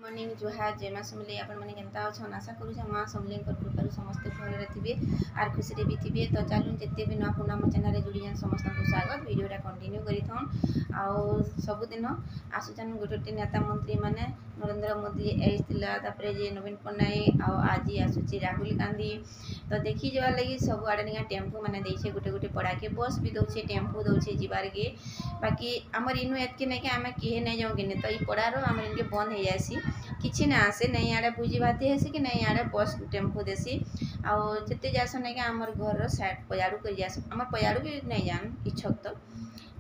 Morning जुहार जय माँ समलेई आपण मैंने केन्ता अच्छन आशा करूँ माँ समलेई कृपारू समस्ते भल थे आर खुशी भी थे। तो चलूँ जिते भी नुआ पुना मो चैनल जुड़ी जान समस्त को स्वागत वीडियोटा कंटिन्यू कर आउ सबुदिन आसुचान गोटे नेता मंत्री माने नरेंद्र मोदी आईला जे नवीन पट्टनायक आज आसूची राहुल गांधी। तो देखी जवार लगी सब आड़े निका टेम्पो मैंने देखे गोटे गोटे पड़ाके बस भी दौचे टेम्पो दौचे जीवार के बाकी आमर इनु एतके नहीं कि आम किए नहीं जाऊँ कि तो ये पड़ार आम इनके बंद हो जासी किसी ना आसे नहीं आड़े भोजी भात हेसी कि नहीं आड़े बस टेम्पो देसी आउ जिते जासन नहीं कि आमर घर साइड पजाड़ू कर जास आम पजाड़ू भी नहीं जान इच्छुक तो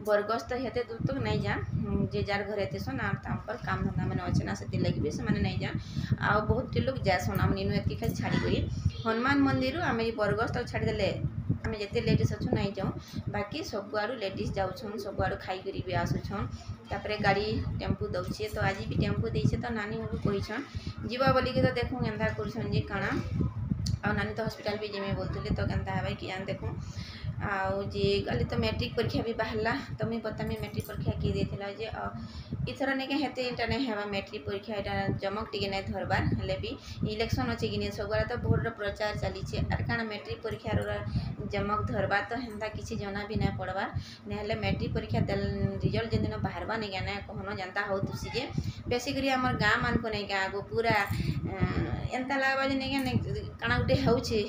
बरगस्त हेते दूर तक नहीं जान जे जार घर हेतेसन आर काम धंदा मैंने अच्छे ना से लगे भी से नहीं जान आ बहुत लोग जासन आम इनु एतके खाली छाड़ी हनुमान मंदिर आम बरगस्त छाड़देले आम जिते लेडीज अच्छु नहीं जाऊँ बाकी सब आड़ू लेडीज जाऊन सब आड़ू खाई भी आसुछन तापर गाड़ी टेम्पू दौचे। तो आज भी टेम्पू देचे तो नानी को कहीछन जीवा बोलिकी तो देखूँ केन्ता कर काଣା आ नानी तो हॉस्पिटल भी जिमे बोलते तो केन्ता है कि जान देखूँ आउ जे गली तो मैट्रिक परीक्षा भी बाहरला तो मुझे बतामी मैट्रिक परीक्षा किए देथिला जे इथर नहीं हेते इंटा नहीं हेबा मैट्रिक परीक्षा यहाँ जमक टी नहीं धरबार हेले भी इलेक्शन अच्छे कि नहीं सब तो भोटर प्रचार चली आर काଣା मैट्रिक परीक्षार जमक धरबा तो हेन्ता किसी जना भी नहीं पड़बार ना मैट्रिक परीक्षा रिजल्ट जिन दिन बाहरबा नहीं क्या कहन जनता हो तुसी जे बेसिक आम गाँ मान को नहीं क्या आगो पूरा एंता लगवा जे नहीं काଣା गोटे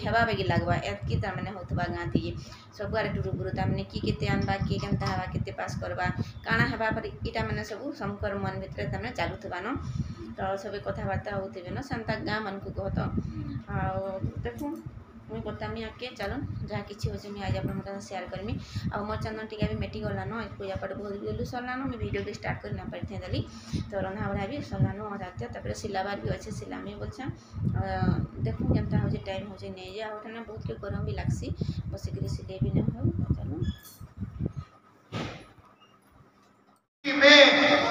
हेबा बेगी लगवा एतकी तार होता गाँ थी सब आड़े टुरु बुरु ताने किए आनबा किए केन्ता हवा केते पास करबा काଣା हेबा पर इटा मैंने सब शंकर मन भितर ताने चलुवा न तो सब कथबार्ता होते न सेन्ता गाँ मन को कह तो देखूँ मुझे बतामी आके चलो जहाँ किसी हो मुझे आज आप शेयर करमी आ मोर चैनल टी भी मेटी गलान पूजा पाठ बहुत जल्दी सरलान मुझे वीडियो भी स्टार्ट करना पार्थे देली तो रंधा बढ़ा भी सरलान रात तापर सिलाबार भी अच्छे सिलामी बोलछे देखूँ केन्ता हो टाइम हो नहीं जाए आने बहुत के गरम भी लगसी बसिक सिले भी नहीं हो चलो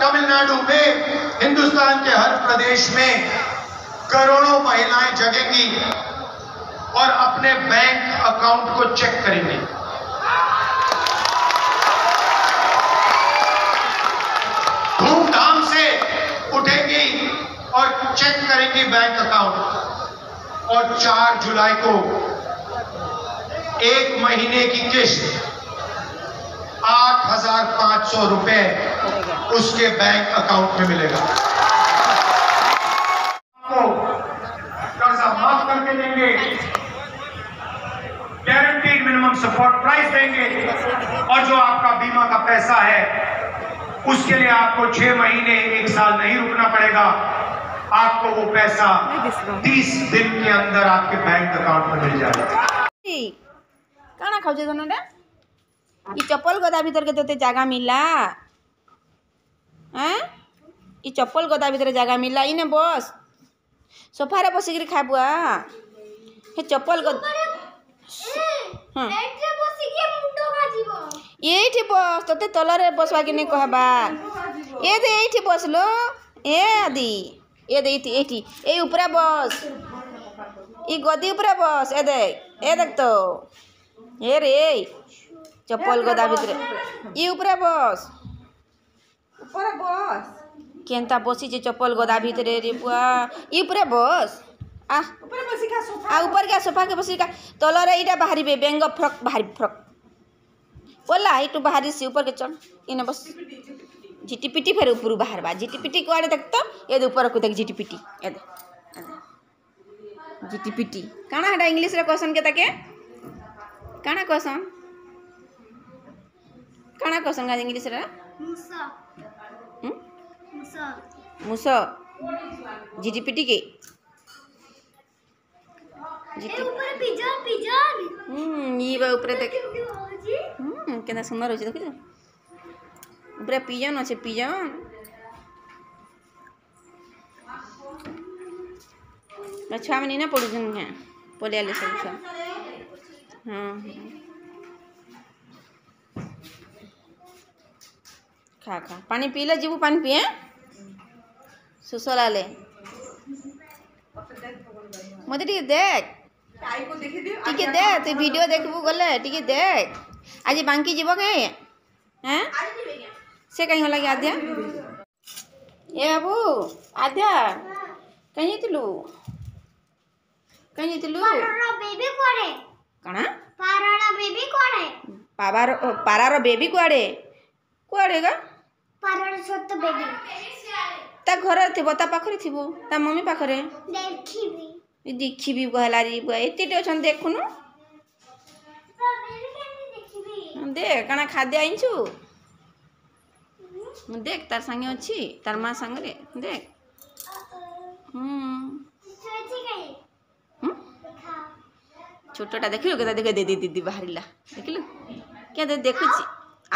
तमिलनाडु में हिंदुस्तान के हर प्रदेश में करोड़ों महिलाएं जगेंगी और अपने बैंक अकाउंट को चेक करेंगे। धूमधाम से उठेंगी और चेक करेंगी बैंक अकाउंट और 4 जुलाई को 1 महीने की किस्त 8,500 रुपए उसके बैंक अकाउंट में मिलेगा। कर्जा माफ करके देंगे, गारंटीड मिनिमम सपोर्ट प्राइस देंगे और जो आपका बीमा का पैसा है उसके लिए आपको 6 महीने 1 साल नहीं रुकना पड़ेगा। आपको वो पैसा 30 दिन के अंदर आपके बैंक अकाउंट में मिल जाएगा। काना खाऊ दोनों ये चप्पल गदा भीतर के तोते जगह मिला ये चप्पल गदा भीतर जगह मिला इने बस सोफा रे बसिक खाबुआ हे चप्पल गदा ये बस तोते तलरे बसवा कि नहीं कहबा ये दे ये बस लो ए आदि ये दे ये ऊपर बस ये गदी ऊपर बस ए देख तो ये रे चप्पल गदा भीतर ये ऊपर बस केन्ता बसी चप्पल गदा भीतर रे बुआ ये ऊपर बस ऊपर क्या सोफा के बसी का तलरे इटा बाहरी बेंग फ्रक बाहरी फ्रक बोला इटू बाहरी से ऊपर के चढ़ इने बस झिटीपिटी फेर ऊपर बाहर बा झिटीपिटी कुआड़े देख तो ये ऊपर को देख झिटीपिटी ए झिटीपिटी काଣା हेडा इंग्लिश रे क्वेश्चन के ताके काଣା क्वेश्चन काଣା क्वेश्चन का इंग्लिश रे मुसा झिटीपिटी के ऊपर पिजन ये बा ऊपर देख केना सुंदर होची देखि ऊपर पिजन আছে पिजन छुआ मैंने ना पड़ू है पलियाले सब छुआ हाँ खा खा पानी पी ले जीवू पानी पिए सुसला ले मत देख टिके देख तु वीडियो देखबू गले टिके देख आज बांकी जीव के हैं से कहीं लगे आद्या ए बाबू आद्या कहीं जाइलु पारार बेबी कोड़े कणा पारार बेबी कोड़े पारार बेबी कुआड़े कुआड़े गा पारार छोट बेबी ता घर थिबो ता पाखरे थिबो ता मम्मी पाखरे देखिबी देखिबी कहला रे बुआ एतेटे अछन देखुनु बेबी केन देखिबी देख कणा खाद्य आइछु देख तार संगे अच्छी तार माँ संगे देख छोटा देखिलु के देख दे दीदी बाहरिला देखिलु क्या दे देखुची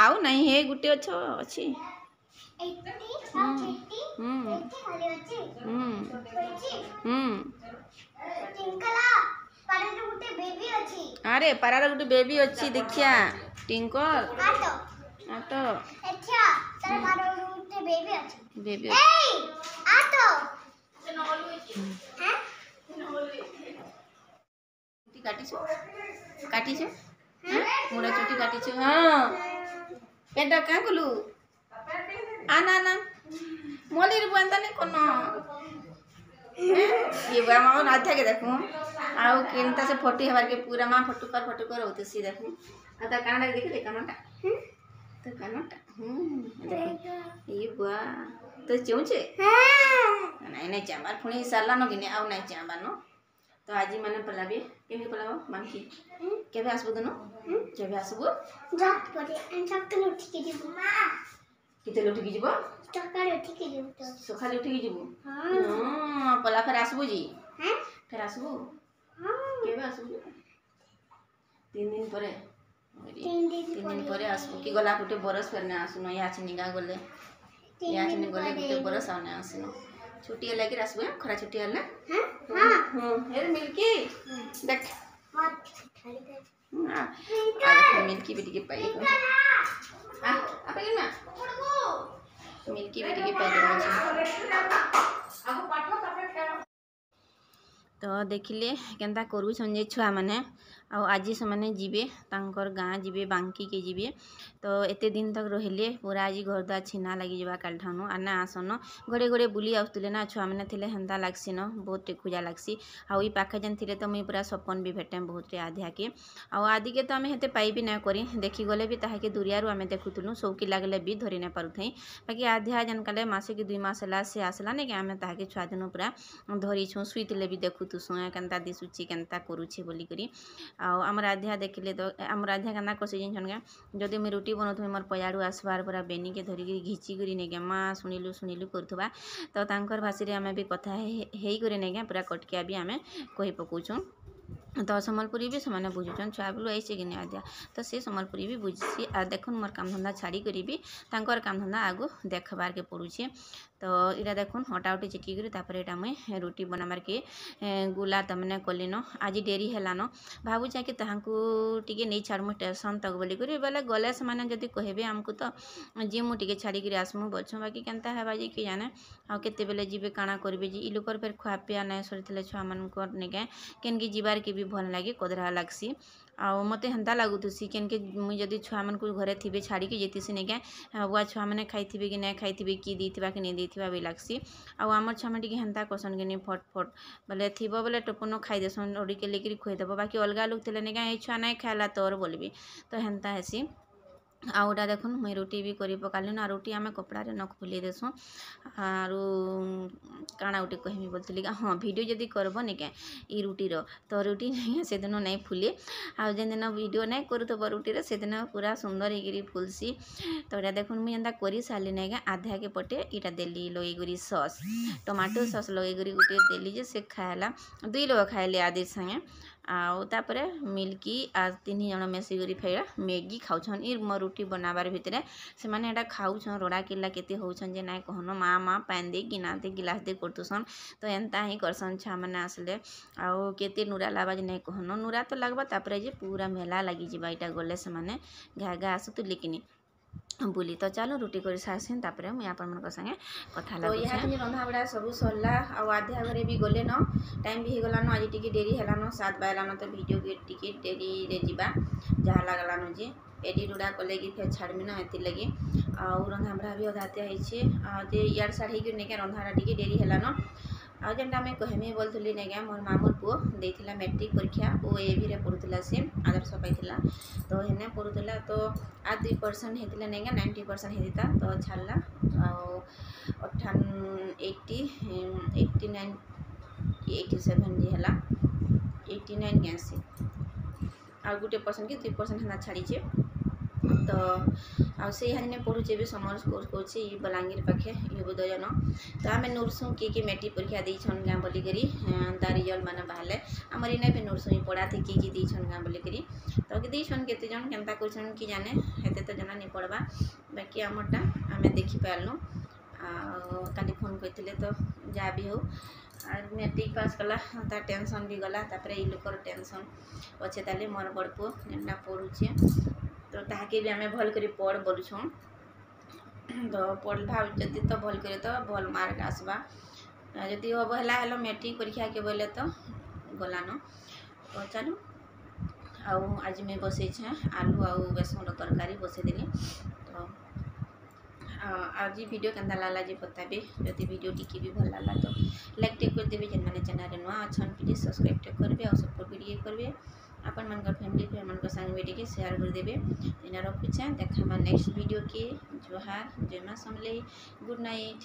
आउ नहीं हे गुटे अच्छो अच्छी अरे पारार गुटे बेबी अच्छी देखिया टिंकल आटो अच्छा तर मारो उठे बेबी अछि बेबी ए आटो हैं काटी छो मोरा चुटी काटी छो हां पेटा का गलु आना ना मोलीर बंदा ने कोनो ये बा मामा नाथा के देखू आउ किनता से फोटो हबार के पूरा मां फोटो कर होते सी देखू आता काना देखे कानाटा तो कानाटा ये बुआ तो चौचे नहीं नहीं चाबार पुणी सारा न गिने आउ नहीं चाबार न तो आज मैंने पलाबी केमी पलाबो मानकी केबे आसबो दनो केबे आसबो जात पड़े एन सकते उठ के जीव मां किते उठ के जीव सकाळे उठ के जीव तो सकाळे उठ के जीव हां पला फिर आसबो जी हैं फिर आसबो हां केबे आसबो 3 दिन परे 3 दिन परे आसबो कि गला गुटे बरस फेरने आसुनो या छिनिगा गले या छिनि गले गुटे बरस आने आसनो छुट्टी है लेके आसबो खरा छुट्टी है ना हां हेर मिल्की देख मत खाली दे हां आ मिल्की बेटी के पाई हां आपे ना मिल्की बेटी के पाई आगो पाठो तपे तो देखिले केनता करू संजे छुआ माने आज से मैंने जीवे तांकर गाँ जीवे बांकी के जीवे तो एते दिन तक रहिले पूरा आज घर द्वार छीना लगी जावा काल ठानु आना आसन घरे घरे बुली आसुले ना छुआ मैंने थे हेन्ता लगसी न बहुत खुजा लगसी आई पाखे जेन थे तो मुई पूरा सपन भी भेटे बहुत आधिया के आदि के तो आम हेते पाई ना करी देखी गले भी ताके दूरियारू आम देखुलु सौकी लगले भी धरी ना पारुथई बाकी आधिया जेन काले मसे कि 2 मास है से आसला नहीं कि आम ताके छुआ दिन पूरा धरीछुँ शुईले भी देखुतुसु केन्ता दिशुची केन्ता करुछे बोली करी आमर आध्या देखिले तो आमर आध्या केन्ता कसे जिनका जदि मुझे रुटी बनाऊँ मोर पयाड़ू आसबार पूरा बेनी के धरिकी घिची कर नहीं माँ शुणिलु करुवा तो तांकर भाषा रे आम भी कथा हेकरी नहीं पूरा कटकिया भी आम कही पकाऊँ तो सम्बलपुरी भी से बुझुन छुआ बेलू आईसे कि नहीं आद्या तो सी सम्बलपुरी भी बुझी आ देखुन मोर काम धंदा छाड़ी करी भी तांकर काम धंदा आगु देखबार के पड़ुछे तो इटा देखुन हटा उठी चेकी करी तापर एटा मुई रुटी बनाबार के गुला तमने कलिन आज डेरी हेलान भावुचा कि ताहांकु टिके नहीं छाड़मु स्टेशन तक बोली करी बेले गले से माने जदि कहबे हमकु तो जी मु टिके छाड़ी करी आसमु बोलछु बाकी केनता हेबा जे कि जाने आ केते बेले जीवे काना करबे जी इ लोकर फेर खुआ पिया नै सरिथिले छुआ मानकर नेके केनकी जीवार के भी भल लगे कोदरा लगसी आ मते हेन्ता लगुथुसी केनके मुई जदि छुआ मन को घरे थिबे छाड़ी के जेतिसी नेके बुआ छुआ माने खाइथिबे कि नै खाइथिबे कि देथिबा कि नै देथिबा भी लगसी आ हमर छुआ माने टिके हेन्ता कसन के नै फट बोले थिबो बोले टपनो खाइ देसन ओडी के लेकरी खोइ देबो बाकी अलगा लोग थिले नेके ए छुआ नै खाला तोर बोलबी तो हेन्ता हेसी आउटा देखुन मुई रुटी भी करी पकालिन आ रुटी आमे कपड़ा रे नख फुली देसु आरु काना उठी कहमी बोलतली हाँ वीडियो जदि करबो निके ई रुटी रो तो रुटी नहीं से दिन नहीं फुले आ जेन दिन वीडियो नहीं करू तो रुटी रे से दिन पूरा सुंदर हेगिरी फुलसी तो एटा देखुन मुई एंदा करी साली नेगे आधा के पटे इटा देली लोई गुरी सॉस टमाटो सॉस लोई गुरी गुटे देली जे से खायला 2 लोग खाइले आदि संगे आउे मिल्की आ 3 जन मिसिक फेर मैगी खाऊन ई मो रुटी बनाबार भितर से मैंने एटा खाऊन रोड़ा किला केते होउछन जे नाय कहन माँ माँ पान दे गिना दे गिलास दे करतुसन तो एंता ही करसन छा मैंने आसले आउ केते नुरा लाबाज नाय कहन नुरा तो लगबा तापर जे पूरा मेला लगी जीवा इटा गले से माने घा आसतु लेकिन बुली तो चलो रुटी कर सारसी तापर मुझे आपन संगे कथा तो यहाँ कि रंधा बड़ा सब सरला आधा घरे भी गले न टाइम भी होगलान आज टी डेरी हेलान 7 बजलान तो वीडियो के टी डेरी रे जीवा जहाँ लगलान जे एडिट उड़ा कले कि फिर छाड़मी ना एति लगी आउ रंधाबढ़ा भी अधातिया होइछे जे यार साढ़े कि नेके रंधारा टिके डेरी हेला न आ जेनटा मैं कहमी बोलथुली नेके मोर मामूर पुओ देइथिला मैट्रिक परीक्षा ओ एवी रे पढुथिला से आदर्श पाइथिला तो हेने पढुथिला तो आ 2% हेतिला नेके 90% हेदिता तो छाड़ला आउ 89 87 जी हला 89 गैसी आ गुटे परसेंट कि 2% हना छाड़ी तो आ से हने पढुचे भी समर कोर्स कोचे ई बलांगीर पाखे ये बुदयन तो आमे नोरसु के मैट्रिक परीक्षा दी छन गां बोली करी ता रिजल्ट माने बाहले हमर इने भी नोरसु पढ़ा थी के दी छन गां बोली करी तो के दी छन केते जन केनता क्वेश्चन की जाने हेते तो जना नहीं पड़बा बाकी हमरटा आमे देखि पालनु काली फोन करथिले तो जा भी हो और मैट्रिक पास कला ता टेंशन भी गला तापरे ई लोकर टेंशन पछे ताले मोर बड़पो जेनटा पढुचे तो ताके भी आमे भल करी पढ़ बोलुछो तो पढ़ा जदि तो भल करे तो भल मार्क आसबा जदि अवहेला हेलो मैट्रिक परीक्षा के बोले तो गलानो तो चलो आउ आज मैं बसे छे आलू आउ बेसन तरकारी बसे देली तो आज वीडियो केंदा लाला जी बताबे जदि वीडियो टिके भी भल लाला तो लाइक टेक कर देबे जेन माने चैनल नुआ अछन प्लीज सब्सक्राइब टेक करबे और सपोर्ट वीडियो करबे अपन मन का फैमिली पे मन का संग वीडियो के शेयर कर देबे इना रखुछे देखा नेक्स्ट वीडियो के जोहार जय मां समले गुड नाइट।